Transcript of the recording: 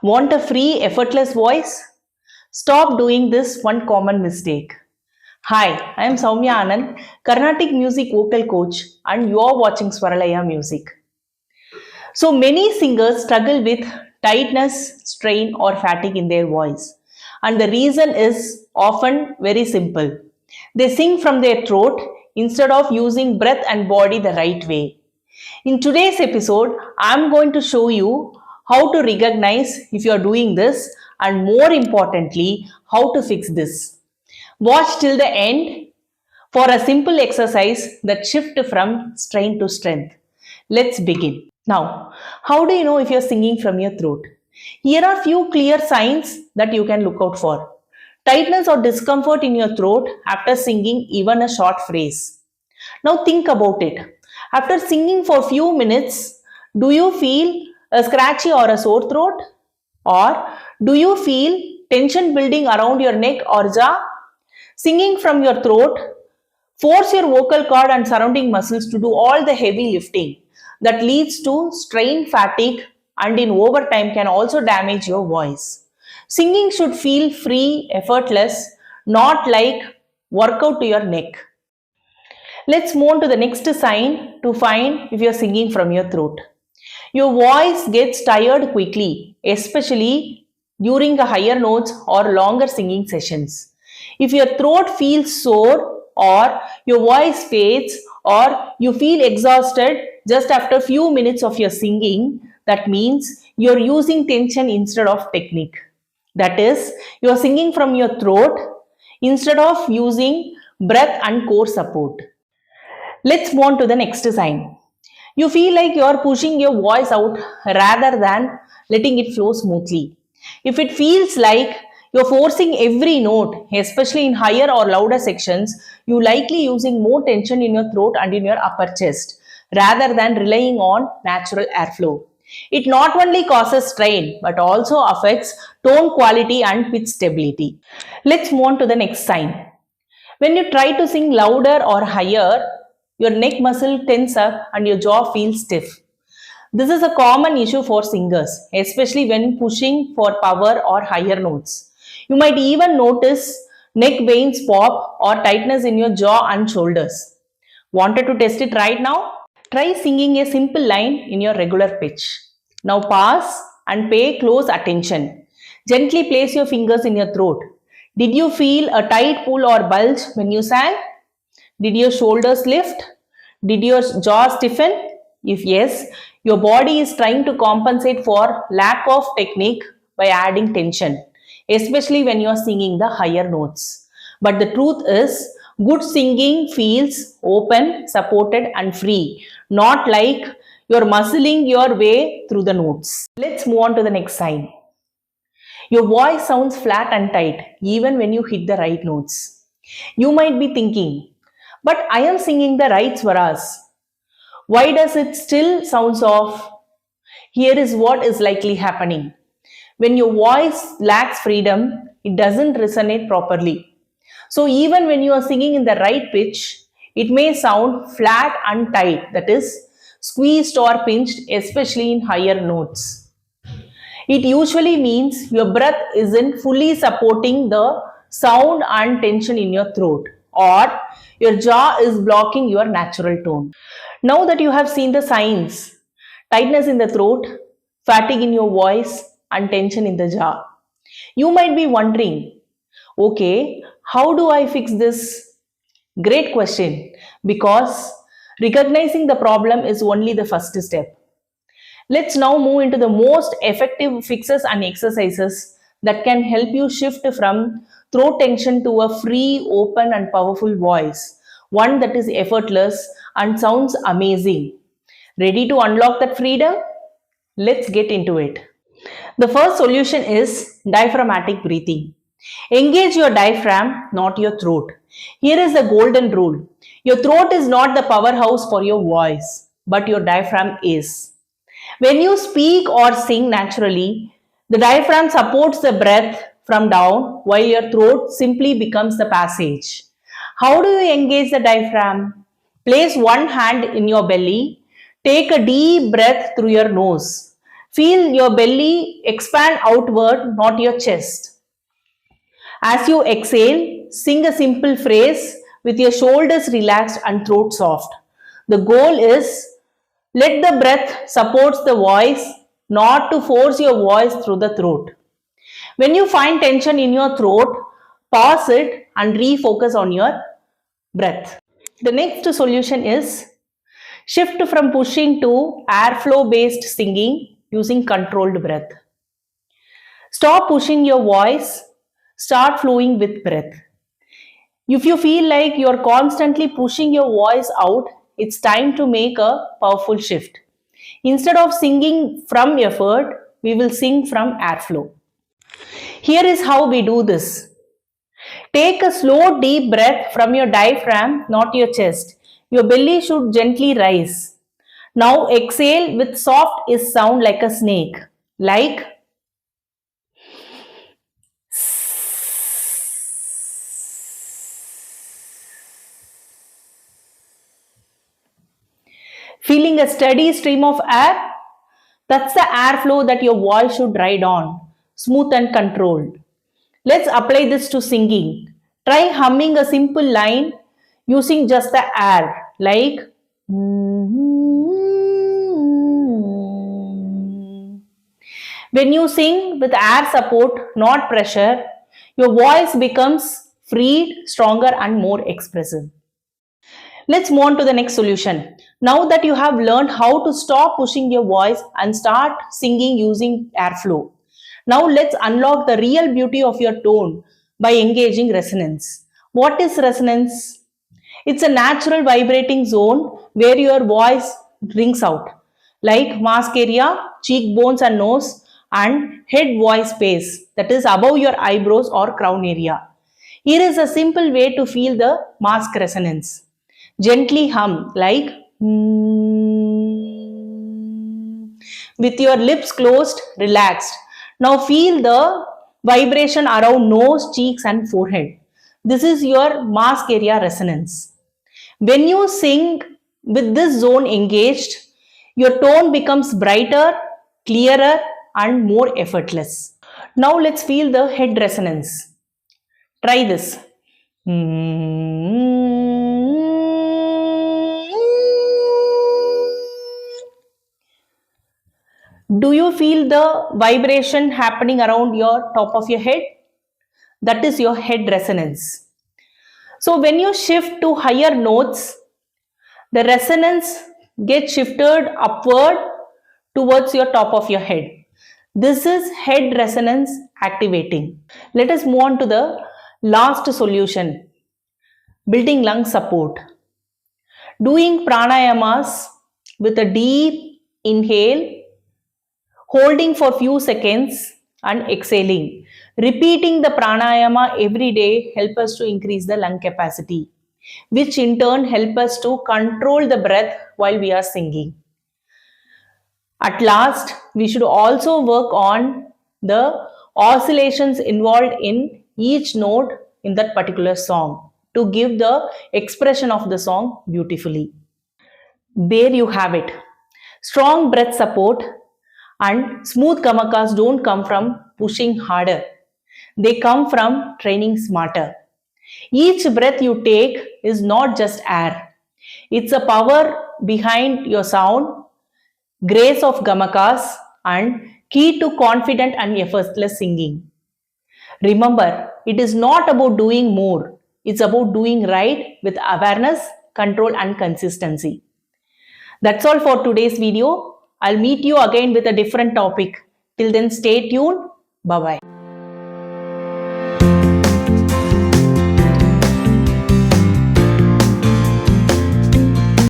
Want a free, effortless voice? Stop doing this one common mistake. Hi, I am Soumya Anand, Carnatic music vocal coach, and you are watching Swaralaya music. So many singers struggle with tightness, strain, or fatigue in their voice, and the reason is often very simple. They sing from their throat instead of using breath and body the right way. In today's episode, I'm going to show you how to recognize if you are doing this and more importantly, how to fix this. Watch till the end for a simple exercise that shifts from strain to strength. Let's begin. Now, how do you know if you're singing from your throat? Here are few clear signs that you can look out for. Tightness or discomfort in your throat after singing even a short phrase. Now think about it. After singing for few minutes, do you feel a scratchy or a sore throat? Or do you feel tension building around your neck or jaw? Singing from your throat, force your vocal cord and surrounding muscles to do all the heavy lifting that leads to strain, fatigue, and in overtime can also damage your voice. Singing should feel free, effortless, not like workout to your neck. Let's move on to the next sign to find if you're singing from your throat. Your voice gets tired quickly, especially during the higher notes or longer singing sessions. If your throat feels sore or your voice fades or you feel exhausted just after few minutes of your singing, that means you're using tension instead of technique. That is, you're singing from your throat instead of using breath and core support. Let's move on to the next sign. You feel like you're pushing your voice out rather than letting it flow smoothly. If it feels like you're forcing every note, especially in higher or louder sections, you're likely using more tension in your throat and in your upper chest rather than relying on natural airflow. It not only causes strain but also affects tone quality and pitch stability. Let's move on to the next sign. When you try to sing louder or higher, your neck muscle tense up and your jaw feels stiff. This is a common issue for singers, especially when pushing for power or higher notes. You might even notice neck veins pop or tightness in your jaw and shoulders. Wanted to test it right now? Try singing a simple line in your regular pitch. Now pause and pay close attention. Gently place your fingers in your throat. Did you feel a tight pull or bulge when you sang? Did your shoulders lift? Did your jaw stiffen? If yes, your body is trying to compensate for lack of technique by adding tension, especially when you are singing the higher notes. But the truth is, good singing feels open, supported and free, not like you're muscling your way through the notes. Let's move on to the next sign. Your voice sounds flat and tight even when you hit the right notes. You might be thinking, but I am singing the right swaras. Why does it still sound off? Here is what is likely happening. When your voice lacks freedom, it doesn't resonate properly. So even when you are singing in the right pitch, it may sound flat and tight, that is, squeezed or pinched, especially in higher notes. It usually means your breath isn't fully supporting the sound and tension in your throat, or your jaw is blocking your natural tone. Now that you have seen the signs, tightness in the throat, fatigue in your voice, and tension in the jaw, you might be wondering, okay, how do I fix this? Great question, because recognizing the problem is only the first step. Let's now move into the most effective fixes and exercises that can help you shift from throat tension to a free, open and powerful voice, one that is effortless and sounds amazing. Ready to unlock that freedom? Let's get into it. The first solution is diaphragmatic breathing. Engage your diaphragm, not your throat. Here is the golden rule. Your throat is not the powerhouse for your voice, but your diaphragm is. When you speak or sing naturally, the diaphragm supports the breath from down while your throat simply becomes the passage. How do you engage the diaphragm? Place one hand in your belly. Take a deep breath through your nose. Feel your belly expand outward, not your chest. As you exhale, sing a simple phrase with your shoulders relaxed and throat soft. The goal is let the breath support the voice, not to force your voice through the throat. When you find tension in your throat, pause it and refocus on your breath. The next solution is shift from pushing to airflow based singing using controlled breath. Stop pushing your voice, start flowing with breath. If you feel like you're constantly pushing your voice out, it's time to make a powerful shift. Instead of singing from effort, we will sing from airflow. Here is how we do this. Take a slow, deep breath from your diaphragm, not your chest. Your belly should gently rise. Now exhale with soft sound like a snake. Like feeling a steady stream of air. That's the airflow that your voice should ride on. Smooth and controlled. Let's apply this to singing. Try humming a simple line using just the air, like when you sing with air support, not pressure, your voice becomes freed, stronger, and more expressive. Let's move on to the next solution. Now that you have learned how to stop pushing your voice and start singing using airflow, now let's unlock the real beauty of your tone by engaging resonance. What is resonance? It's a natural vibrating zone where your voice rings out, like mask area, cheekbones and nose, and head voice space, that is above your eyebrows or crown area. Here is a simple way to feel the mask resonance. Gently hum like with your lips closed, relaxed. Now feel the vibration around nose, cheeks and forehead. This is your mask area resonance. When you sing with this zone engaged, your tone becomes brighter, clearer and more effortless. Now let's feel the head resonance. Try this. Do you feel the vibration happening around your top of your head? That is your head resonance. So when you shift to higher notes, the resonance gets shifted upward towards your top of your head. This is head resonance activating. Let us move on to the last solution, building lung support. Doing pranayamas with a deep inhale, holding for few seconds and exhaling. Repeating the pranayama every day help us to increase the lung capacity, which in turn help us to control the breath while we are singing. At last, we should also work on the oscillations involved in each note in that particular song to give the expression of the song beautifully. There you have it. Strong breath support and smooth gamakas don't come from pushing harder. They come from training smarter. Each breath you take is not just air. It's a power behind your sound, grace of gamakas, and key to confident and effortless singing. Remember, it is not about doing more. It's about doing right with awareness, control, and consistency. That's all for today's video. I'll meet you again with a different topic. Till then, stay tuned. Bye-bye.